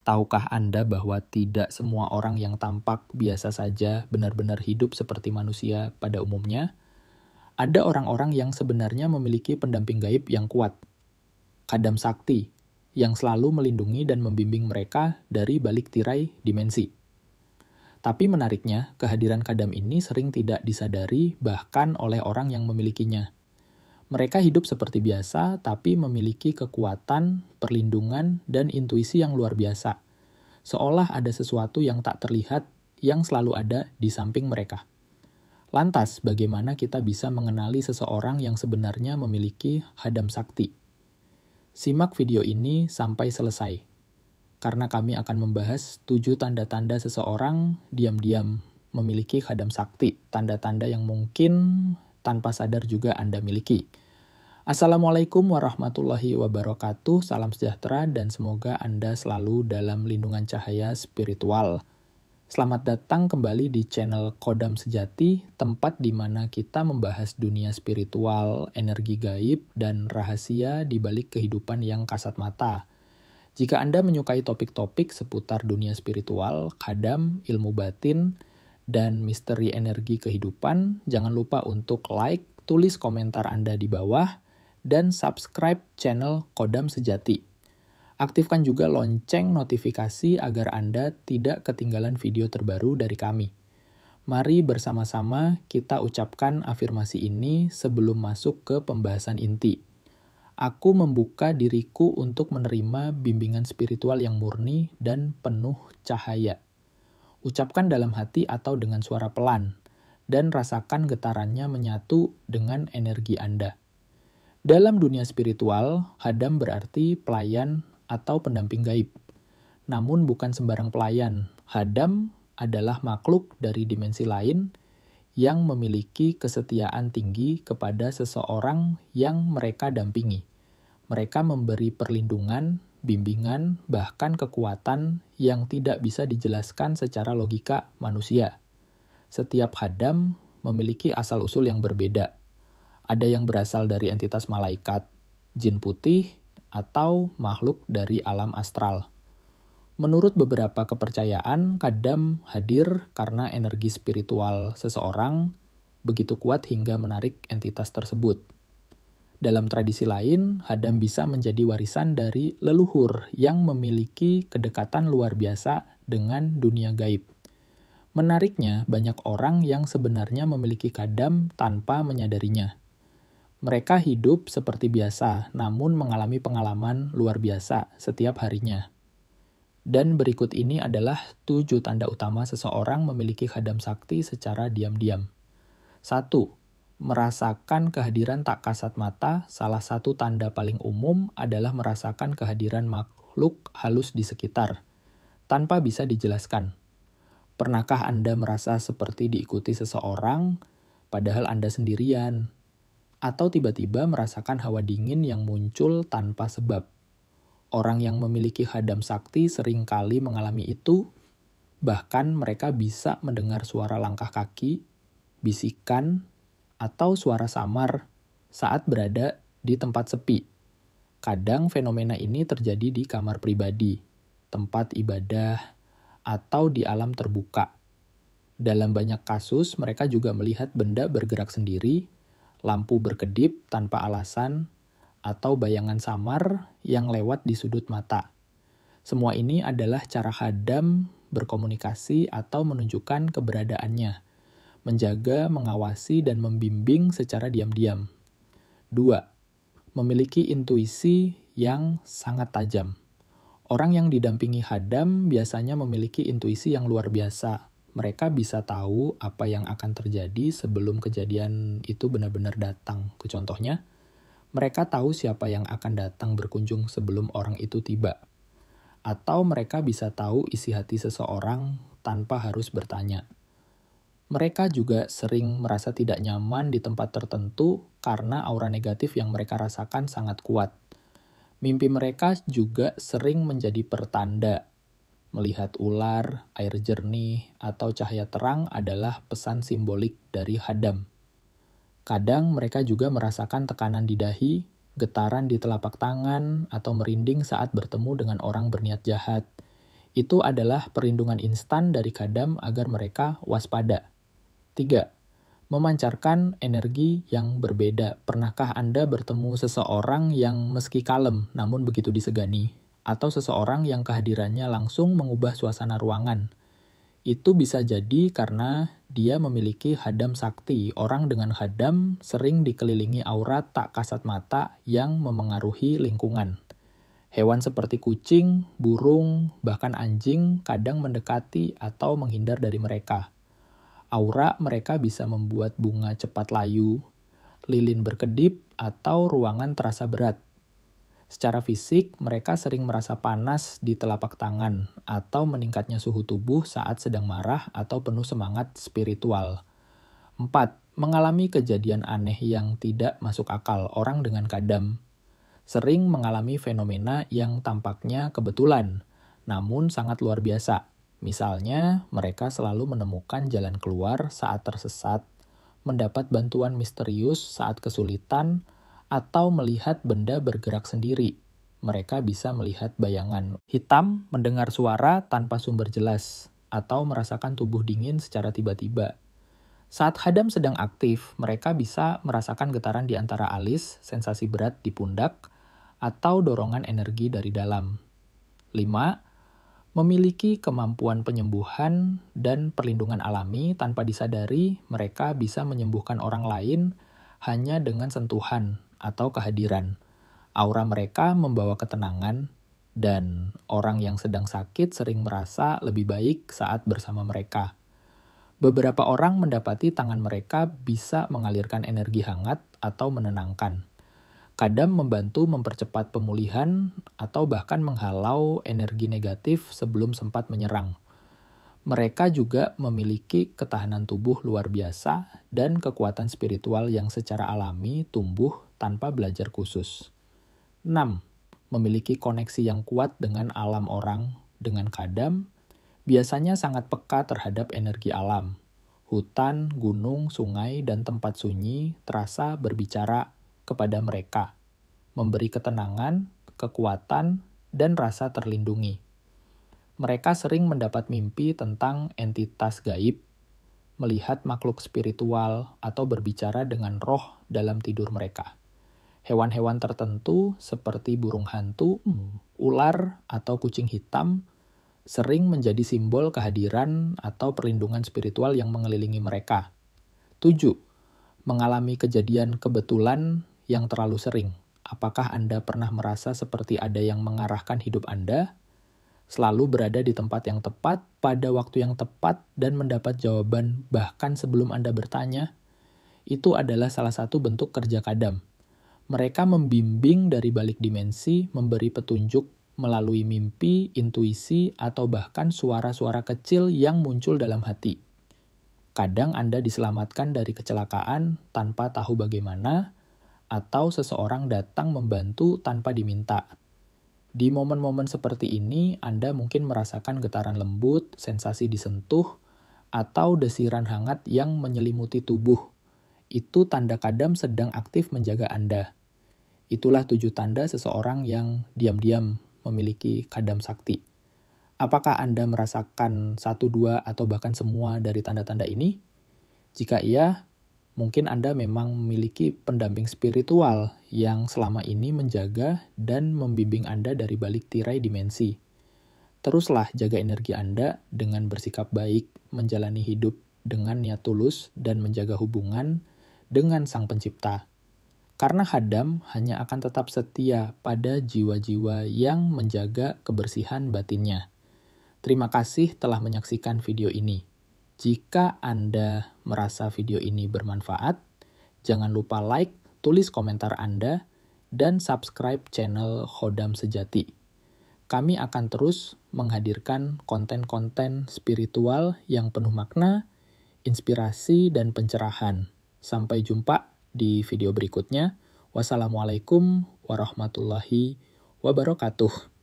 Tahukah Anda bahwa tidak semua orang yang tampak biasa saja benar-benar hidup seperti manusia pada umumnya? Ada orang-orang yang sebenarnya memiliki pendamping gaib yang kuat, Kadam Sakti, yang selalu melindungi dan membimbing mereka dari balik tirai dimensi. Tapi menariknya, kehadiran Kadam ini sering tidak disadari bahkan oleh orang yang memilikinya. Mereka hidup seperti biasa, tapi memiliki kekuatan, perlindungan, dan intuisi yang luar biasa. Seolah ada sesuatu yang tak terlihat yang selalu ada di samping mereka. Lantas, bagaimana kita bisa mengenali seseorang yang sebenarnya memiliki Kadam Sakti? Simak video ini sampai selesai, karena kami akan membahas 7 tanda-tanda seseorang diam-diam memiliki Kadam Sakti, tanda-tanda yang mungkin tanpa sadar juga Anda miliki. Assalamualaikum warahmatullahi wabarakatuh, salam sejahtera dan semoga Anda selalu dalam lindungan cahaya spiritual. Selamat datang kembali di channel Kodam Sejati, tempat di mana kita membahas dunia spiritual, energi gaib, dan rahasia di balik kehidupan yang kasat mata. Jika Anda menyukai topik-topik seputar dunia spiritual, kadam, ilmu batin, dan misteri energi kehidupan, jangan lupa untuk like, tulis komentar Anda di bawah, dan subscribe channel Kodam Sejati. Aktifkan juga lonceng notifikasi agar Anda tidak ketinggalan video terbaru dari kami. Mari bersama-sama kita ucapkan afirmasi ini sebelum masuk ke pembahasan inti. Aku membuka diriku untuk menerima bimbingan spiritual yang murni dan penuh cahaya. Ucapkan dalam hati atau dengan suara pelan, dan rasakan getarannya menyatu dengan energi Anda. Dalam dunia spiritual, Kadam berarti pelayan atau pendamping gaib. Namun bukan sembarang pelayan. Kadam adalah makhluk dari dimensi lain yang memiliki kesetiaan tinggi kepada seseorang yang mereka dampingi. Mereka memberi perlindungan, bimbingan, bahkan kekuatan yang tidak bisa dijelaskan secara logika manusia. Setiap Kadam memiliki asal-usul yang berbeda. Ada yang berasal dari entitas malaikat, jin putih, atau makhluk dari alam astral. Menurut beberapa kepercayaan, Kadam hadir karena energi spiritual seseorang begitu kuat hingga menarik entitas tersebut. Dalam tradisi lain, Kadam bisa menjadi warisan dari leluhur yang memiliki kedekatan luar biasa dengan dunia gaib. Menariknya, banyak orang yang sebenarnya memiliki Kadam tanpa menyadarinya. Mereka hidup seperti biasa, namun mengalami pengalaman luar biasa setiap harinya. Dan berikut ini adalah 7 tanda utama seseorang memiliki Kadam Sakti secara diam-diam. 1. Merasakan kehadiran tak kasat mata. Salah satu tanda paling umum adalah merasakan kehadiran makhluk halus di sekitar, tanpa bisa dijelaskan. Pernahkah Anda merasa seperti diikuti seseorang, padahal Anda sendirian? Atau tiba-tiba merasakan hawa dingin yang muncul tanpa sebab? Orang yang memiliki Kadam Sakti seringkali mengalami itu, bahkan mereka bisa mendengar suara langkah kaki, bisikan, atau suara samar saat berada di tempat sepi. Kadang fenomena ini terjadi di kamar pribadi, tempat ibadah, atau di alam terbuka. Dalam banyak kasus, mereka juga melihat benda bergerak sendiri, lampu berkedip tanpa alasan, atau bayangan samar yang lewat di sudut mata. Semua ini adalah cara Kadam berkomunikasi atau menunjukkan keberadaannya, menjaga, mengawasi, dan membimbing secara diam-diam. 2. Memiliki intuisi yang sangat tajam. Orang yang didampingi Kadam biasanya memiliki intuisi yang luar biasa. Mereka bisa tahu apa yang akan terjadi sebelum kejadian itu benar-benar datang. Contohnya, mereka tahu siapa yang akan datang berkunjung sebelum orang itu tiba. Atau mereka bisa tahu isi hati seseorang tanpa harus bertanya. Mereka juga sering merasa tidak nyaman di tempat tertentu karena aura negatif yang mereka rasakan sangat kuat. Mimpi mereka juga sering menjadi pertanda. Melihat ular, air jernih, atau cahaya terang adalah pesan simbolik dari Kadam. Kadang mereka juga merasakan tekanan di dahi, getaran di telapak tangan, atau merinding saat bertemu dengan orang berniat jahat. Itu adalah perlindungan instan dari kadam agar mereka waspada. 3. Memancarkan energi yang berbeda. Pernahkah Anda bertemu seseorang yang meski kalem namun begitu disegani? Atau seseorang yang kehadirannya langsung mengubah suasana ruangan? Itu bisa jadi karena dia memiliki hadam sakti. Orang dengan hadam sering dikelilingi aura tak kasat mata yang memengaruhi lingkungan. Hewan seperti kucing, burung, bahkan anjing kadang mendekati atau menghindar dari mereka. Aura mereka bisa membuat bunga cepat layu, lilin berkedip, atau ruangan terasa berat. Secara fisik, mereka sering merasa panas di telapak tangan atau meningkatnya suhu tubuh saat sedang marah atau penuh semangat spiritual. 4. Mengalami kejadian aneh yang tidak masuk akal. Orang dengan kadam sering mengalami fenomena yang tampaknya kebetulan, namun sangat luar biasa. Misalnya, mereka selalu menemukan jalan keluar saat tersesat, mendapat bantuan misterius saat kesulitan, atau melihat benda bergerak sendiri. Mereka bisa melihat bayangan hitam, mendengar suara tanpa sumber jelas, atau merasakan tubuh dingin secara tiba-tiba. Saat hadam sedang aktif, mereka bisa merasakan getaran di antara alis, sensasi berat di pundak, atau dorongan energi dari dalam. 5. Memiliki kemampuan penyembuhan dan perlindungan alami tanpa disadari, mereka bisa menyembuhkan orang lain hanya dengan sentuhan atau kehadiran. Aura mereka membawa ketenangan, dan orang yang sedang sakit sering merasa lebih baik saat bersama mereka. Beberapa orang mendapati tangan mereka bisa mengalirkan energi hangat atau menenangkan. Kadam membantu mempercepat pemulihan atau bahkan menghalau energi negatif sebelum sempat menyerang. Mereka juga memiliki ketahanan tubuh luar biasa dan kekuatan spiritual yang secara alami tumbuh tanpa belajar khusus. 6. Memiliki koneksi yang kuat dengan alam. Orang dengan kadam biasanya sangat peka terhadap energi alam. Hutan, gunung, sungai, dan tempat sunyi terasa berbicara kepada mereka, memberi ketenangan, kekuatan, dan rasa terlindungi. Mereka sering mendapat mimpi tentang entitas gaib, melihat makhluk spiritual, atau berbicara dengan roh dalam tidur mereka. Hewan-hewan tertentu seperti burung hantu, ular, atau kucing hitam sering menjadi simbol kehadiran atau perlindungan spiritual yang mengelilingi mereka. 7. Mengalami kejadian kebetulan yang terlalu sering. Apakah Anda pernah merasa seperti ada yang mengarahkan hidup Anda? Selalu berada di tempat yang tepat, pada waktu yang tepat, dan mendapat jawaban bahkan sebelum Anda bertanya? Itu adalah salah satu bentuk kerja kadam. Mereka membimbing dari balik dimensi, memberi petunjuk melalui mimpi, intuisi, atau bahkan suara-suara kecil yang muncul dalam hati. Kadang Anda diselamatkan dari kecelakaan tanpa tahu bagaimana, atau seseorang datang membantu tanpa diminta. Di momen-momen seperti ini, Anda mungkin merasakan getaran lembut, sensasi disentuh, atau desiran hangat yang menyelimuti tubuh. Itu tanda kadam sedang aktif menjaga Anda. Itulah 7 tanda seseorang yang diam-diam memiliki kadam sakti. Apakah Anda merasakan 1, 2, atau bahkan semua dari tanda-tanda ini? Jika iya, mungkin Anda memang memiliki pendamping spiritual yang selama ini menjaga dan membimbing Anda dari balik tirai dimensi. Teruslah jaga energi Anda dengan bersikap baik, menjalani hidup dengan niat tulus, dan menjaga hubungan dengan Sang Pencipta. Karena hadam hanya akan tetap setia pada jiwa-jiwa yang menjaga kebersihan batinnya. Terima kasih telah menyaksikan video ini. Jika Anda merasa video ini bermanfaat, jangan lupa like, tulis komentar Anda, dan subscribe channel Khodam Sejati. Kami akan terus menghadirkan konten-konten spiritual yang penuh makna, inspirasi, dan pencerahan. Sampai jumpa di video berikutnya. Wassalamualaikum warahmatullahi wabarakatuh.